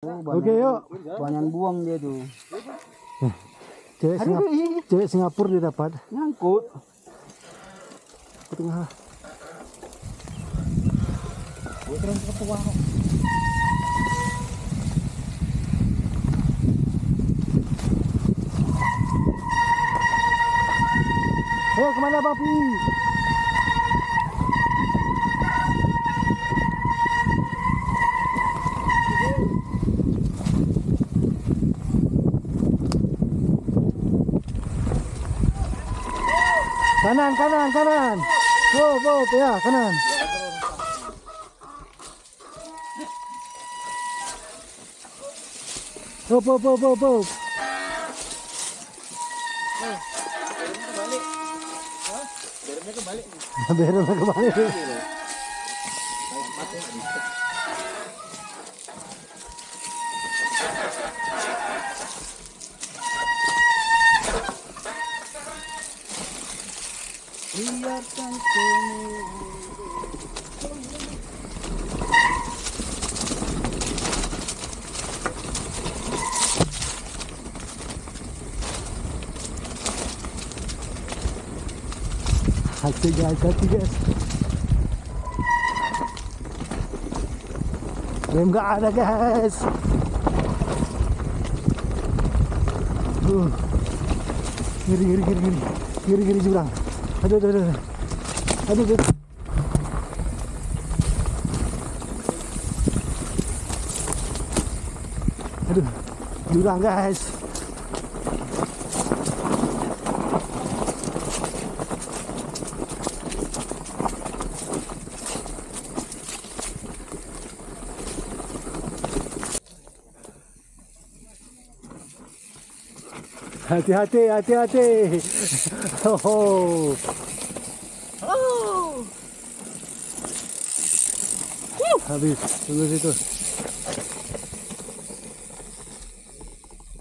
Oke yuk. Banyak buang dia tuh. Cewek Singapura dia dapat. Nyangkut. Ke tengah. Kemana Papi? Kanan. Go, ya, kanan. Go. Beremnya kembali. Biarkan kamu. Hati guys. Rem nggak ada guys. Giri jurang. Aduh. Jurang guys. Hati-hati. Oh. Habis, tunggu situ.